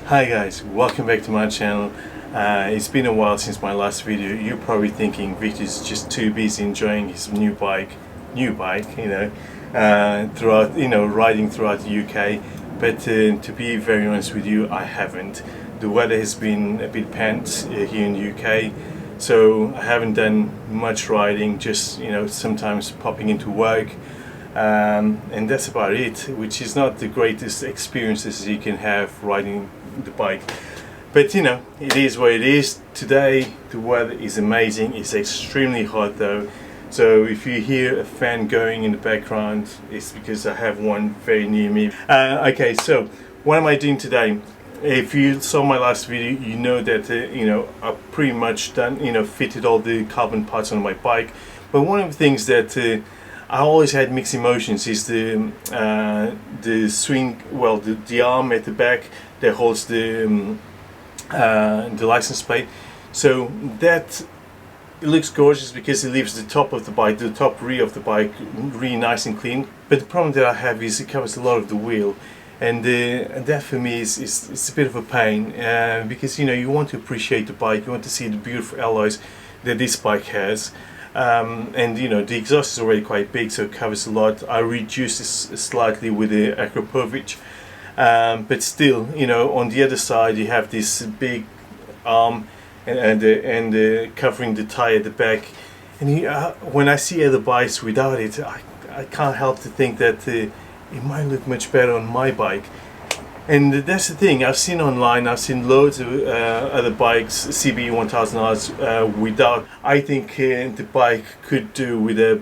Hi guys, welcome back to my channel. It's been a while since my last video. You're probably thinking Victor's just too busy enjoying his new bike, riding throughout the UK. But to be very honest with you, I haven't. The weather has been a bit pants here in the UK, so I haven't done much riding, just sometimes popping into work. And that's about it, which is not the greatest experiences you can have riding the bike, but it is what it is. Today the weather is amazing. It's extremely hot though, so if you hear a fan going in the background, it's because I have one very near me. Okay, so what am I doing today? If you saw my last video, you know that I've pretty much done fitted all the carbon parts on my bike. But one of the things that I always had mixed emotions is the swing, well, the arm at the back that holds the license plate. So that it looks gorgeous because it leaves the top of the bike, the top rear of the bike, really nice and clean. But the problem that I have is it covers a lot of the wheel, and that for me is a bit of a pain, because you want to appreciate the bike, you want to see the beautiful alloys that this bike has. And the exhaust is already quite big, so it covers a lot. I reduced this slightly with the Puig, but still, on the other side you have this big arm and covering the tire at the back. And when I see other bikes without it, I can't help to think that it might look much better on my bike. And that's the thing, I've seen online, I've seen loads of other bikes, CB1000Rs without. I think the bike could do with a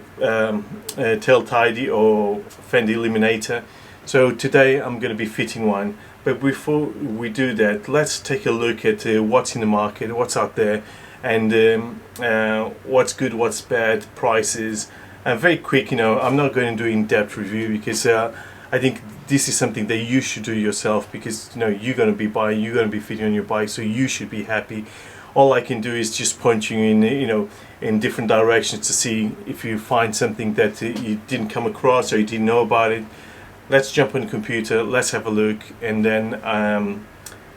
tail tidy or Fender Eliminator. So today I'm going to be fitting one. But before we do that, let's take a look at what's in the market, what's out there, and what's good, what's bad, prices. Very quick, I'm not going to do in-depth review because I think this is something that you should do yourself, because you're going to be buying, you're going to be fitting on your bike, so you should be happy. All I can do is just point you in in different directions to see if you find something that you didn't come across or you didn't know about it. Let's jump on the computer, let's have a look, and then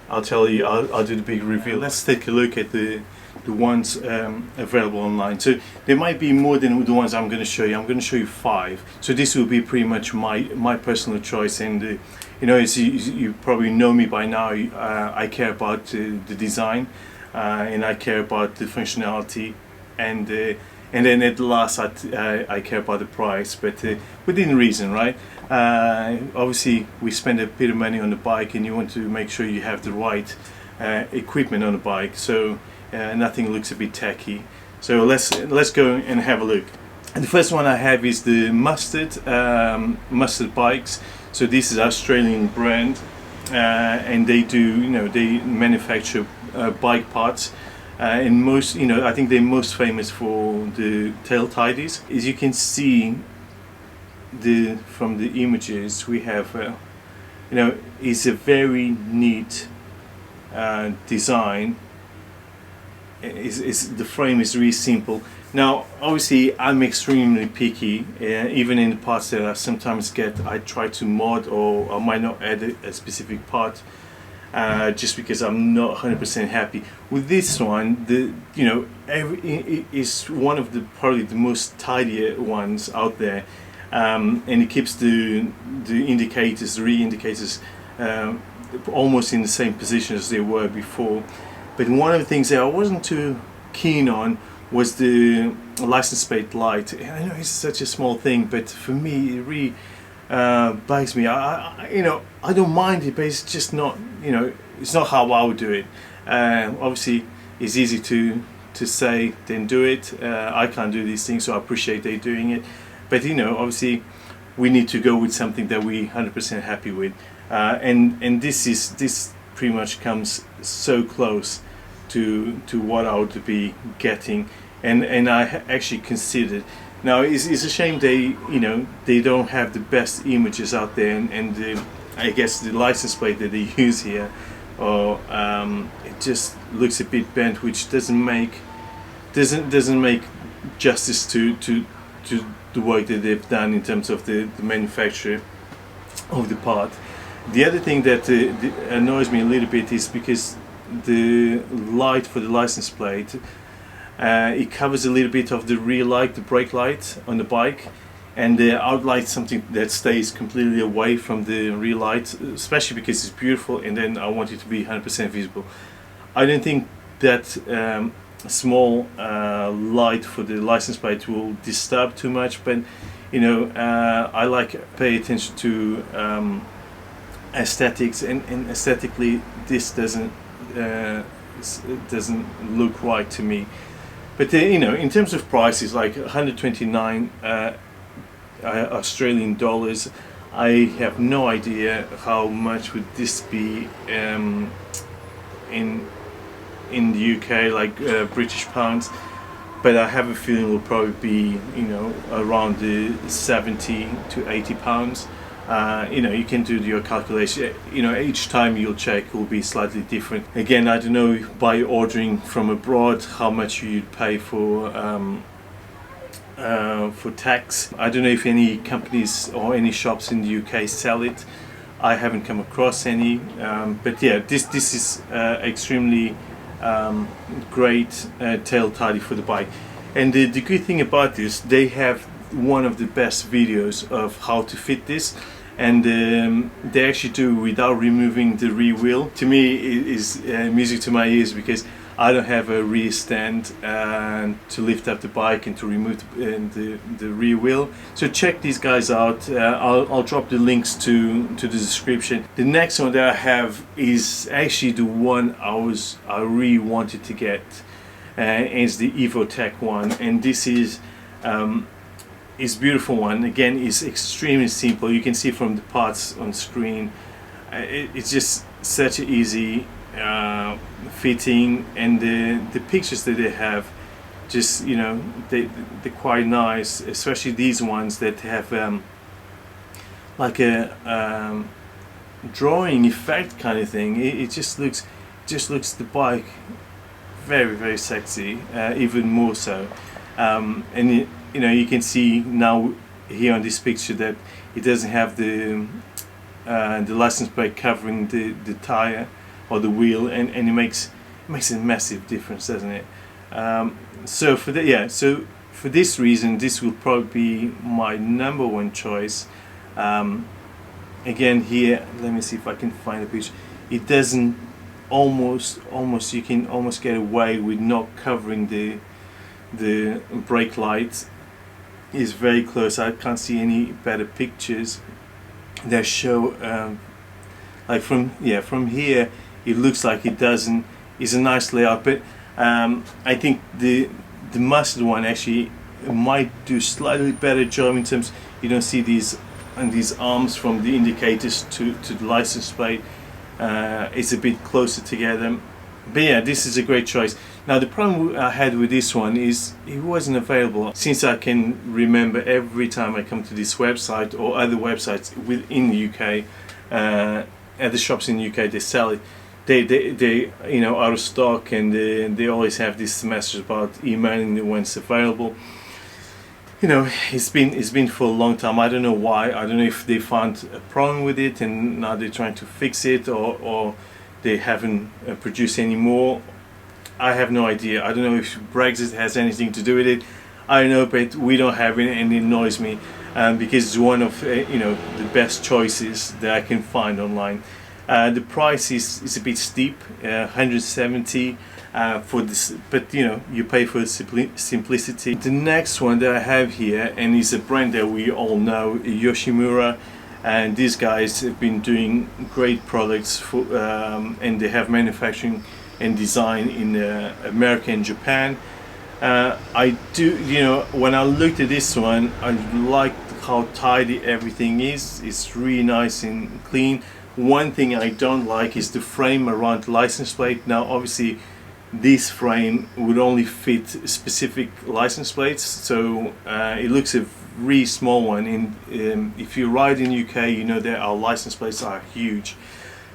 I'll tell you, I'll do the big review. Let's take a look at the ones available online. So there might be more than the ones I'm going to show you. I'm going to show you 5. So this will be pretty much my personal choice. And as you probably know me by now, I care about the design, and I care about the functionality, and then at last I care about the price, but within reason, right? Obviously we spend a bit of money on the bike, and you want to make sure you have the right equipment on the bike, so nothing looks a bit tacky. So let's go and have a look. And the first one I have is the Mustard bikes. So this is an Australian brand, and they do they manufacture bike parts, and most I think they're most famous for the tail tidies. As you can see from the images we have, it's a very neat design. The frame is really simple. Now obviously I'm extremely picky, even in the parts that I sometimes get, I try to mod, or I might not add a specific part just because I'm not 100% happy with this one. It is one of probably the most tidier ones out there, and it keeps the indicators, the rear indicators, almost in the same position as they were before. But one of the things that I wasn't too keen on was the license plate light. I know it's such a small thing, but for me it really bugs me. I don't mind it, but it's just not, it's not how I would do it. Obviously it's easy to say then do it. I can't do these things, so I appreciate they doing it. But obviously we need to go with something that we 100% happy with, and this pretty much comes so close to what I would be getting, and I actually considered. Now it's a shame they don't have the best images out there, and I guess the license plate that they use here, or it just looks a bit bent, which doesn't make justice to the work that they've done in terms of the manufacture of the part. The other thing that annoys me a little bit is because the light for the license plate, it covers a little bit of the rear light, the brake light on the bike, and the outlight something that stays completely away from the rear light, especially because it's beautiful and then I want it to be 100% visible. I don't think that small light for the license plate will disturb too much, but you know, I like pay attention to aesthetics, and aesthetically this doesn't look right to me. But you know, in terms of prices, like 129 Australian dollars, I have no idea how much would this be in the UK, like British pounds, but I have a feeling it will probably be, you know, around the 70 to 80 pounds. You know, you can do your calculation. You know, each time you'll check will be slightly different. Again, I don't know by ordering from abroad how much you'd pay for tax. I don't know if any companies or any shops in the UK sell it. I haven't come across any, but yeah, this is extremely great tail tidy for the bike. And the good thing about this, they have one of the best videos of how to fit this, and they actually do without removing the rear wheel. To me, it is music to my ears, because I don't have a rear stand to lift up the bike and to remove the rear wheel. So check these guys out. I'll drop the links to the description. The next one that I have is actually the one I really wanted to get. Is the Evotech one, and this is beautiful one. Again, it's extremely simple. You can see from the parts on screen. It's just such an easy fitting, and the pictures that they have, just, you know, they're quite nice, especially these ones that have like a drawing effect kind of thing. It just looks the bike very, very sexy, even more so. And you know, you can see now here on this picture that it doesn't have the license plate covering the tire or the wheel, and it makes a massive difference, doesn't it? So for that, yeah, so for this reason, this will probably be my #1 choice. Again, here, let me see if I can find a picture. It doesn't you can almost get away with not covering the brake light. Is very close. I can't see any better pictures that show like from here it looks like it doesn't. It's a nice layout, but I think the mustard one actually might do slightly better job in terms, you don't see these arms from the indicators to the license plate. It's a bit closer together, but yeah, this is a great choice. Now the problem I had with this one is it wasn't available. Since I can remember, every time I come to this website or other websites within the UK, at the shops in the UK, they sell it. They you know, out of stock, and they always have this message about emailing them when it's available. You know, it's been for a long time. I don't know why. I don't know if they found a problem with it and now they're trying to fix it, or they haven't produced any more. I have no idea. I don't know if Brexit has anything to do with it. I don't know, but we don't have it, and it annoys me because it's one of you know, the best choices that I can find online. The price is a bit steep, 170 for this, but you know, you pay for simplicity. The next one that I have here, and is a brand that we all know, Yoshimura, and these guys have been doing great products for, and they have manufacturing and design in America and Japan. I do, you know, when I looked at this one, I liked how tidy everything is. It's really nice and clean. One thing I don't like is the frame around the license plate. Now obviously this frame would only fit specific license plates, so it looks a really small one. And if you ride in UK, you know that our license plates are huge.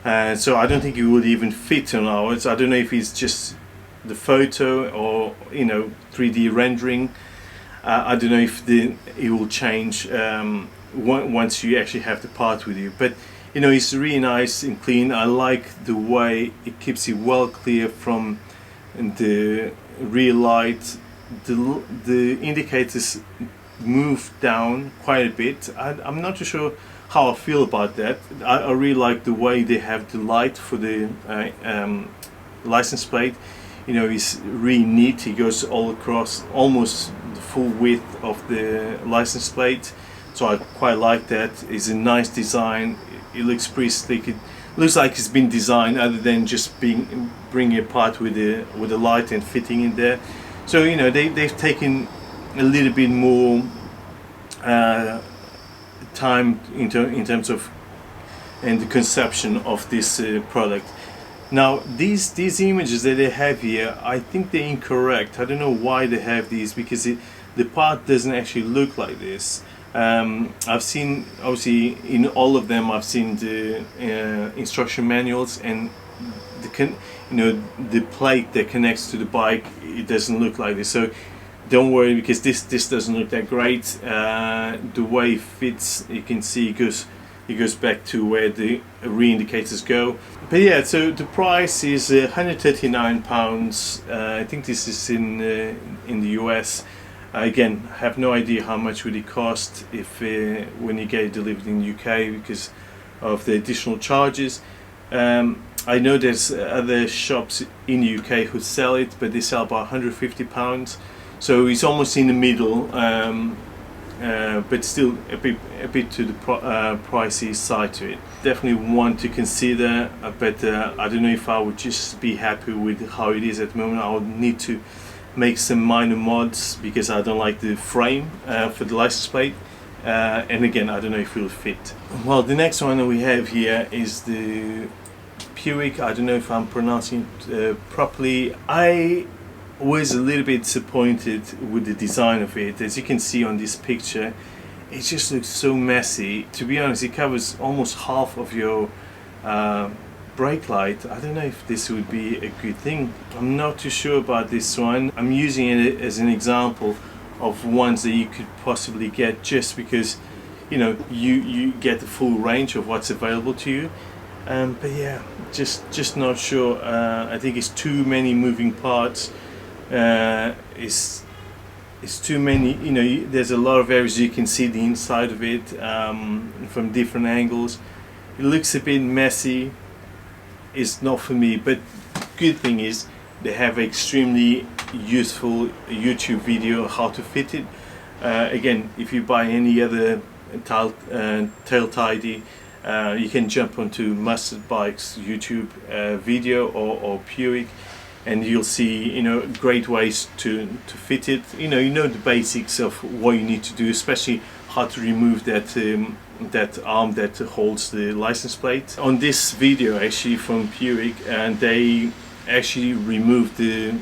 So I don't think it would even fit on ours. I don't know if it's just the photo or, you know, 3D rendering. I don't know if it will change once you actually have the part with you. But you know, it's really nice and clean. I like the way it keeps it well clear from the rear light. The indicators move down quite a bit. I'm not too sure how I feel about that. I really like the way they have the light for the license plate. You know, it's really neat. It goes all across almost the full width of the license plate, so I quite like that. It's a nice design. It looks pretty slick. It looks like it's been designed other than just bringing it apart with the light and fitting in there. So you know, they've taken a little bit more time in terms of and the conception of this product. Now these images that they have here, I think they're incorrect. I don't know why they have these, because the part doesn't actually look like this. I've seen, obviously in all of them, I've seen the instruction manuals, and the plate that connects to the bike, it doesn't look like this. So don't worry, because this doesn't look that great. The way it fits, you can see it goes back to where the rear indicators go. But yeah, so the price is £139. I think this is in the US. Again, I have no idea how much would it cost if when you get it delivered in the UK, because of the additional charges. I know there's other shops in the UK who sell it, but they sell about £150. So it's almost in the middle, but still a bit to the pricey side to it. Definitely one to consider, but I don't know if I would just be happy with how it is at the moment. I would need to make some minor mods, because I don't like the frame for the license plate, and again, I don't know if it will fit. Well, the next one that we have here is the Puig. I don't know if I'm pronouncing it properly. I was a little bit disappointed with the design of it. As you can see on this picture, it just looks so messy. To be honest, it covers almost half of your brake light. I don't know if this would be a good thing. I'm not too sure about this one. I'm using it as an example of ones that you could possibly get, just because you know you get the full range of what's available to you. But yeah, just not sure. I think it's too many moving parts. It's too many, you know, there's a lot of areas you can see the inside of it from different angles. It looks a bit messy. It's not for me, but good thing is they have extremely useful YouTube video how to fit it. Again, if you buy any other tail tidy, you can jump onto Mustard Bike's YouTube video or Puig, and you'll see, you know, great ways to fit it. You know the basics of what you need to do, especially how to remove that arm that holds the license plate. On this video actually from Puig, and they actually removed the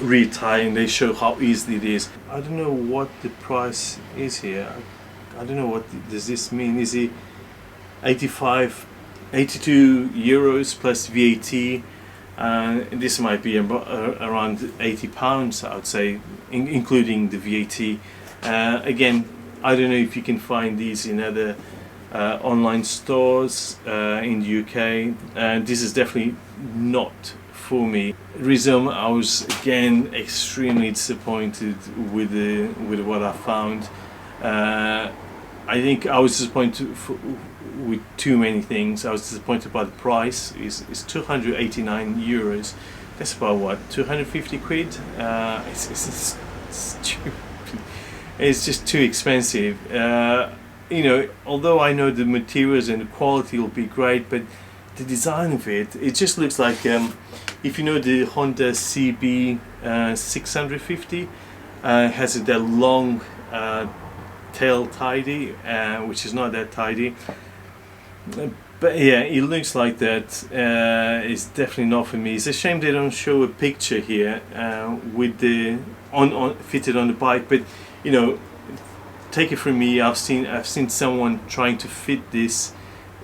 rear tire, and they show how easily it is. I don't know what the price is here. I don't know what does this mean. Is it 82 euros plus VAT? This might be around £80, I would say, including the VAT. Again, I don't know if you can find these in other online stores in the UK. This is definitely not for me. Rizoma, I was again extremely disappointed with what I found. I think I was disappointed with too many things. I was disappointed by the price. It's 289 euros. That's about what, 250 quid? It's stupid. It's just too expensive. You know, although I know the materials and the quality will be great, but the design of it just looks like, if you know the Honda CB1000R, has that long tail tidy, which is not that tidy. But yeah, it looks like that. It's definitely not for me. It's a shame they don't show a picture here with the fitted on the bike. But you know, take it from me, I've seen someone trying to fit this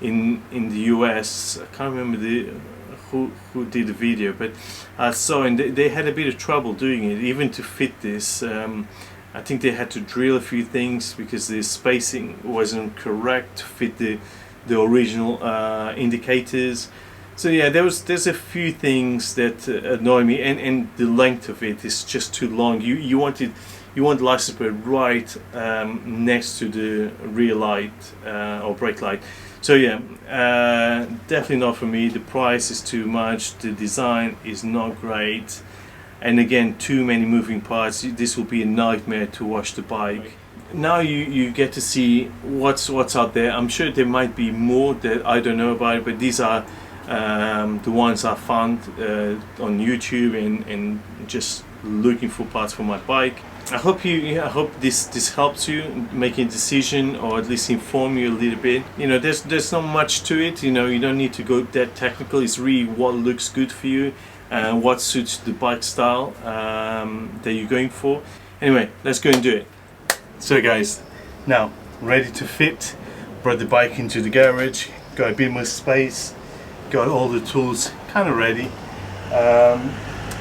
in the US. I can't remember who did the video, but I saw, and they had a bit of trouble doing it, even to fit this. I think they had to drill a few things because the spacing wasn't correct to fit the the original indicators. So yeah, there's a few things that annoy me, and the length of it is just too long. You want the license plate right next to the rear light or brake light. So yeah, definitely not for me. The price is too much, the design is not great, and again, too many moving parts. This will be a nightmare to wash the bike. Now you get to see what's out there. I'm sure there might be more that I don't know about, but these are the ones I found on YouTube and just looking for parts for my bike. I hope this helps you making a decision, or at least inform you a little bit. You know, there's not much to it. You know, you don't need to go that technical. It's really what looks good for you and what suits the bike style that you're going for. Anyway, let's go and do it. So guys, now ready to fit. Brought the bike into the garage, got a bit more space, got all the tools kind of ready.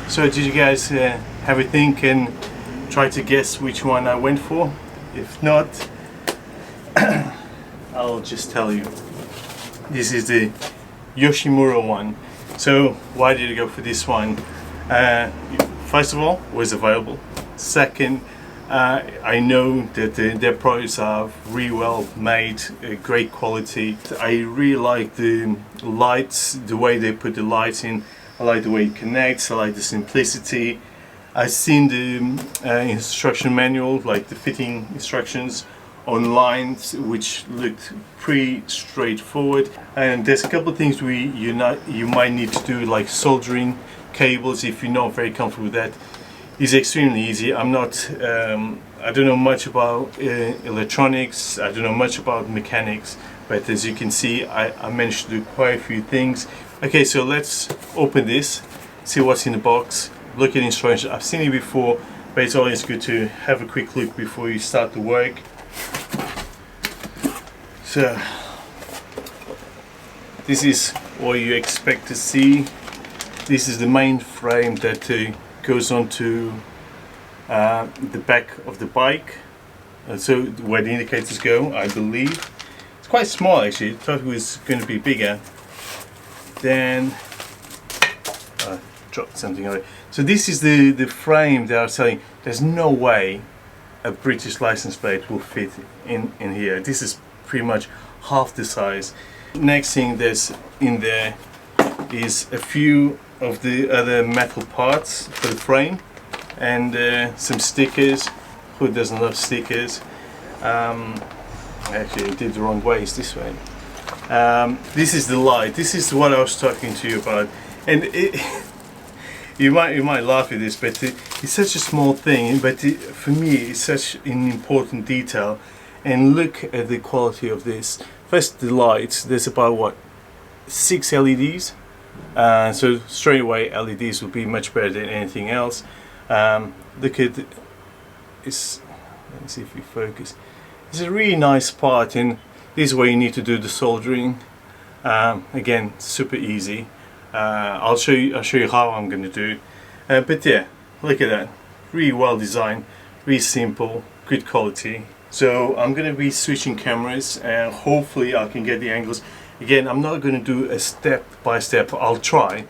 So did you guys have a think and try to guess which one I went for? If not, I'll just tell you. This is the Yoshimura one. So why did I go for this one? First of all, it was available. Second, I know that their products are really well made, great quality. I really like the lights, the way they put the lights in. I like the way it connects, I like the simplicity. I've seen the instruction manual, like the fitting instructions online, which looked pretty straightforward. And there's a couple of things you might need to do, like soldering cables if you're not very comfortable with that. It's extremely easy. I don't know much about electronics, I don't know much about mechanics, but as you can see, I managed to do quite a few things. Okay, so let's open this, see what's in the box, look at the instructions. I've seen it before, but it's always good to have a quick look before you start the work. So this is what you expect to see. This is the main frame that goes onto the back of the bike, so where the indicators go, I believe. It's quite small actually. I thought it was going to be bigger. Then dropped something away. So this is the frame they are selling. There's no way a British license plate will fit in here. This is pretty much half the size. Next thing there's in there is a few of the other metal parts for the frame, and some stickers. Who doesn't love stickers? Actually, I did the wrong way. It's this way. This is the light. This is what I was talking to you about, and you might laugh at this, but it's such a small thing, but for me it's such an important detail. And look at the quality of this. First, the lights. There's about what, 6 LEDs. So straight away LEDs will be much better than anything else. Look at this. Let's see if we focus. It's a really nice part, and this is where you need to do the soldering. Again, super easy. I'll show you how I'm going to do it. But yeah, look at that. Really well designed, really simple, good quality. So I'm going to be switching cameras, and hopefully I can get the angles. Again, I'm not going to do a step by step. I'll try,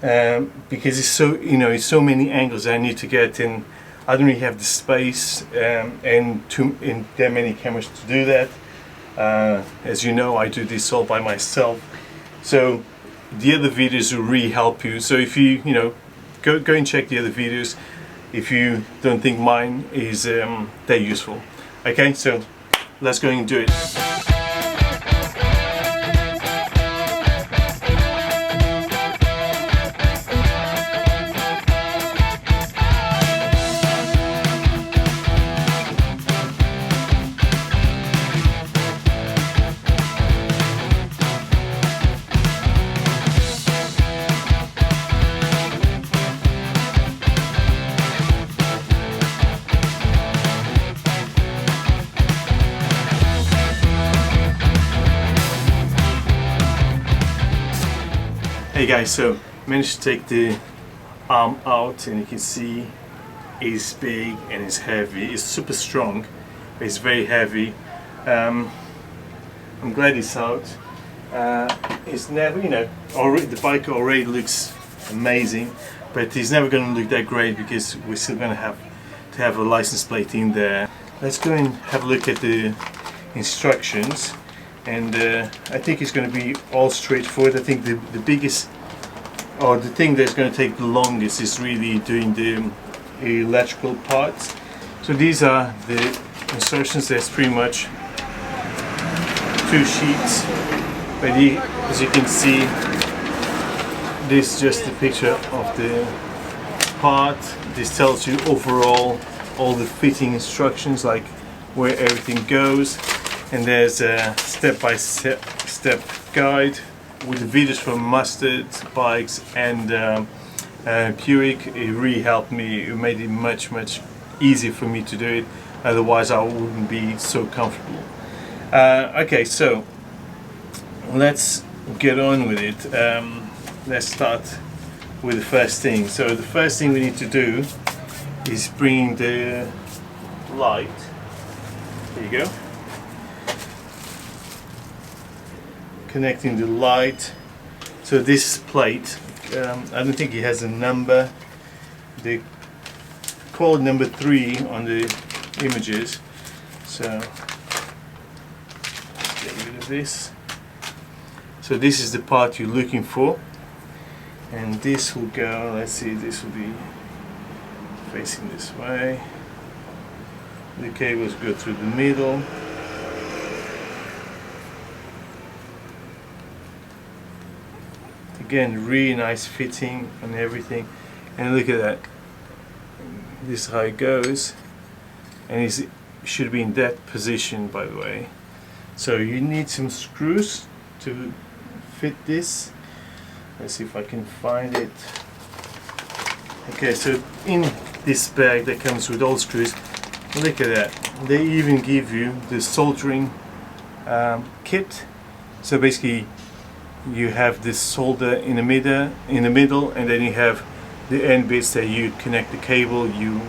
because it's so many angles I need to get, and I don't really have the space and that many cameras to do that. As you know, I do this all by myself. So the other videos will really help you. So if you go and check the other videos if you don't think mine is that useful. Okay, so let's go and do it. Hey guys, so managed to take the arm out, and you can see it's big and it's heavy. It's super strong, but it's very heavy. I'm glad it's out. It's never, you know, already, the bike already looks amazing, but it's never going to look that great because we're still going to have a license plate in there. Let's go and have a look at the instructions, and I think it's going to be all straightforward. I think the biggest, or the thing that's going to take the longest, is really doing the electrical parts. So these are the instructions. There's pretty much 2 sheets, but as you can see, this is just a picture of the part. This tells you overall all the fitting instructions, like where everything goes, and there's a step-by-step guide with the videos from Mustard Bikes and Puig. It really helped me. It made it much easier for me to do it, otherwise I wouldn't be so comfortable. Okay, so let's get on with it. Let's start with the first thing. So the first thing we need to do is bring the light. There you go. Connecting the light. So this plate, I don't think it has a number. They call it number 3 on the images. So let's get rid of this. So this is the part you're looking for, and this will go, let's see, this will be facing this way. The cables go through the middle. Again, really nice fitting on everything, and look at that. This is how it goes, and it should be in that position, by the way. So you need some screws to fit this. Let's see if I can find it. Okay, so in this bag that comes with all screws, look at that. They even give you the soldering kit. So basically, you have this solder in the middle, and then you have the end bits that you connect the cable. You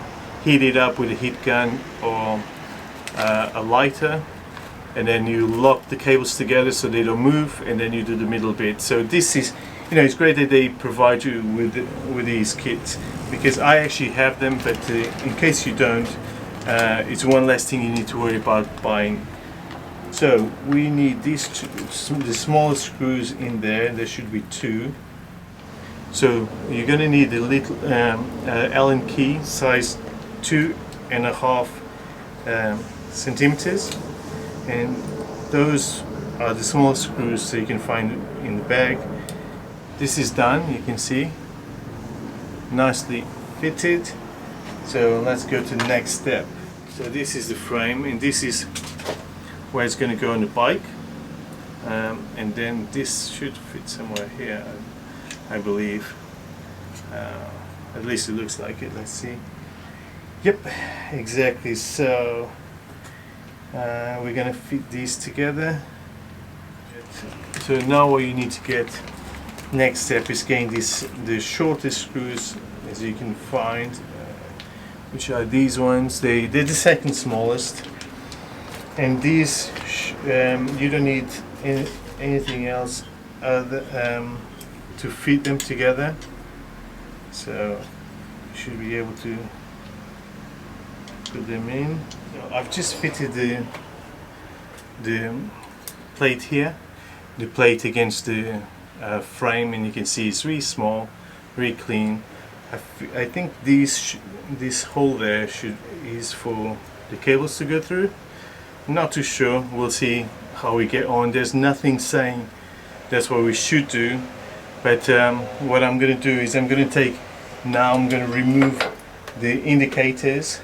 heat it up with a heat gun or a lighter, and then you lock the cables together so they don't move, and then you do the middle bit. So this is, you know, it's great that they provide you with these kits, because I actually have them, but in case you don't, it's one less thing you need to worry about buying. So we need these the small screws in there. There should be 2. So you're going to need a little Allen key, size 2.5 centimeters, and those are the small screws that you can find in the bag. This is done, you can see, nicely fitted. So let's go to the next step. So this is the frame, and this is where it's going to go on the bike, and then this should fit somewhere here, I believe. At least it looks like it. Let's see. Yep, exactly. So we're going to fit these together. So now what you need to get, next step, is getting the shortest screws as you can find, which are these ones. They're the second smallest, and these you don't need anything else other to fit them together. So you should be able to put them in. So I've just fitted the plate here, the plate against the frame, and you can see it's really small, really clean. I think this hole there is for the cables to go through. I'm not too sure. We'll see how we get on. There's nothing saying that's what we should do, but what I'm going to do is I'm going to remove the indicators.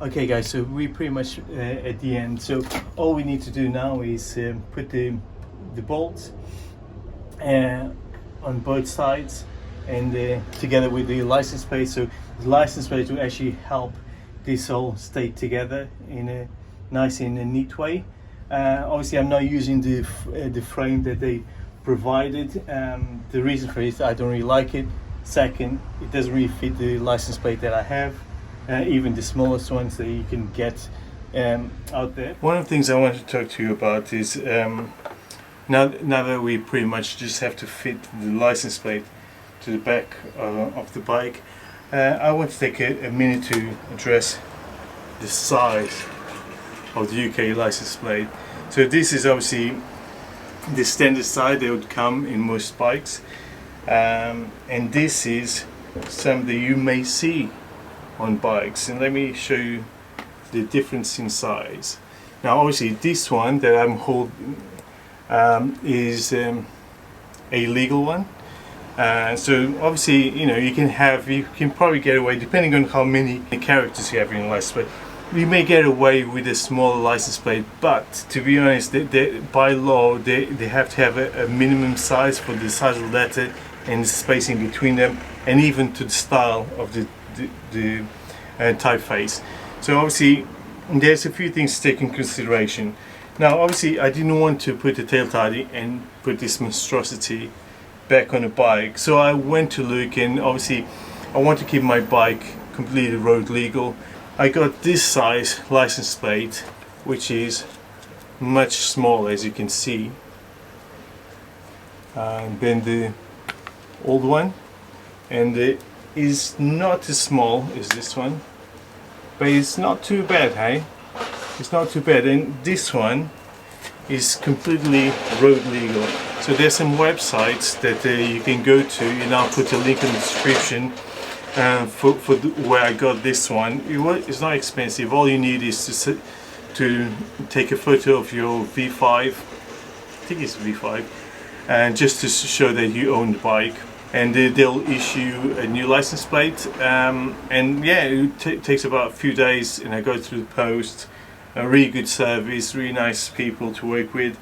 Okay guys, so we're pretty much at the end. So all we need to do now is put the bolts on both sides, and together with the license plate. So the license plate will actually help this all stay together in a nice and a neat way. Obviously I'm not using the frame that they provided. The reason for it is I don't really like it. Second, it doesn't really fit the license plate that I have, even the smallest ones that you can get out there. One of the things I want to talk to you about is now that we pretty much just have to fit the license plate to the back of the bike, I want to take a minute to address the size of the UK license plate. So this is obviously the standard size that would come in most bikes, and this is some that you may see on bikes, and let me show you the difference in size. Now obviously this one that I'm holding is a legal one, so obviously you can probably get away, depending on how many characters you have in your license plate, you may get away with a smaller license plate, but to be honest, by law they have to have a minimum size for the size of the letter and the spacing between them, and even to the style of the typeface. So obviously there's a few things to take in consideration. Now obviously I didn't want to put the tail tidy and put this monstrosity back on the bike, so I went to look, and obviously I want to keep my bike completely road legal. I got this size license plate, which is much smaller, as you can see, than the old one, and it is not as small as this one, but it's not too bad, hey? It's not too bad. And this one is completely road legal. So there's some websites that you can go to, and I'll put a link in the description where I got this one. It's not expensive. All you need is to take a photo of your V5, I think it's V5, and just to show that you own the bike, and they'll issue a new license plate, and yeah, it takes about a few days, and I go through the post. A really good service, really nice people to work with,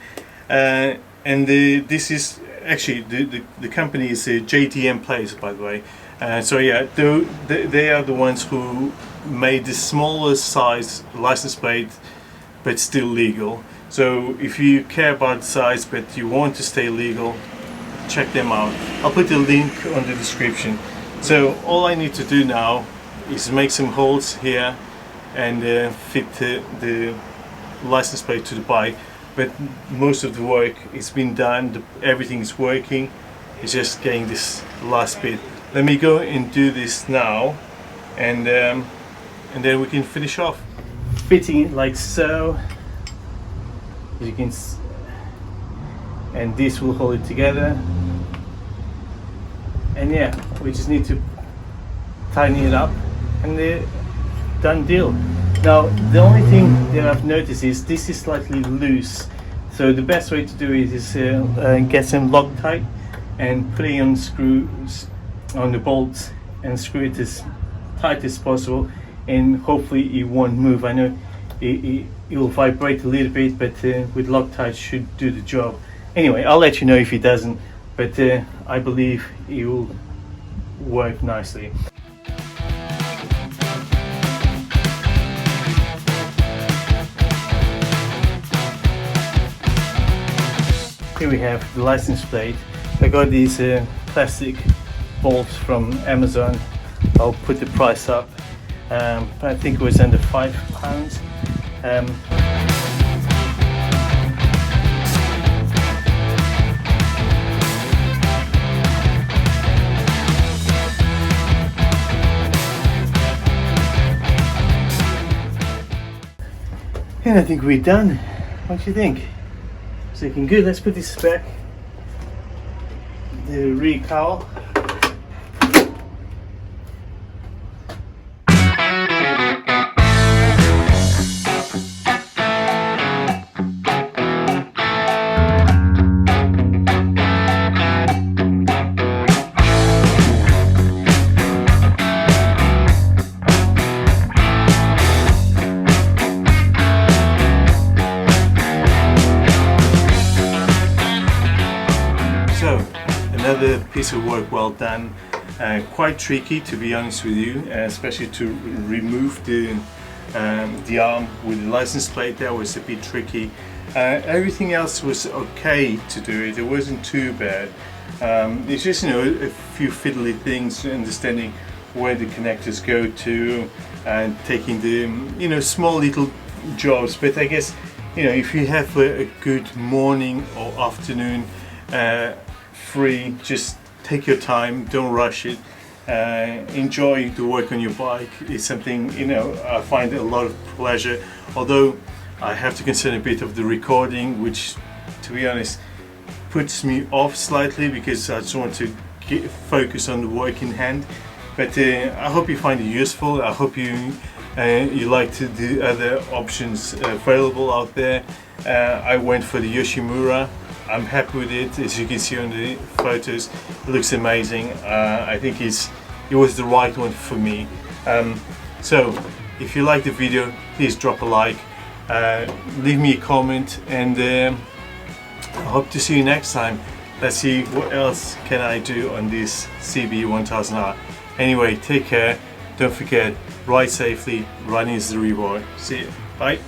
and this is actually the company is JDM Players, by the way. So yeah, they are the ones who made the smallest size license plate, but still legal. So if you care about the size but you want to stay legal, check them out. I'll put the link on the description. So all I need to do now is make some holes here and fit the license plate to the bike. But most of the work is been done. Everything is working. It's just getting this last bit. Let me go and do this now, and then we can finish off. Fitting it like so, as you can see, and this will hold it together. And yeah, we just need to tighten it up, and done deal. Now the only thing that I've noticed is this is slightly loose, so the best way to do it is get some Loctite and put it on screws on the bolts and screw it as tight as possible, and hopefully it won't move. I know it will vibrate a little bit, but with Loctite should do the job. Anyway, I'll let you know if it doesn't, but I believe it will work nicely. Here we have the license plate. I got these plastic bolts from Amazon. I'll put the price up. I think it was under £5. And I think we're done. What do you think? It's looking good. Let's put this back. The rear cowl. piece of work well done. Quite tricky, to be honest with you, especially to remove the arm with the license plate. That was a bit tricky. Everything else was okay to do it. It wasn't too bad. It's just, you know, a few fiddly things, understanding where the connectors go to and taking the, you know, small little jobs. But I guess, you know, if you have a good morning or afternoon free, just take your time, don't rush it. Enjoy the work on your bike. It's something, you know, I find a lot of pleasure, although I have to consider a bit of the recording, which, to be honest, puts me off slightly because I just want to focus on the work in hand. But I hope you find it useful. I hope you like the other options available out there. I went for the Yoshimura. I'm happy with it. As you can see on the photos, it looks amazing. I think it was the right one for me. So if you like the video, please drop a like, leave me a comment, and I hope to see you next time. Let's see what else can I do on this CB1000R. Anyway, take care. Don't forget, ride safely. Running is the reward. See you. Bye.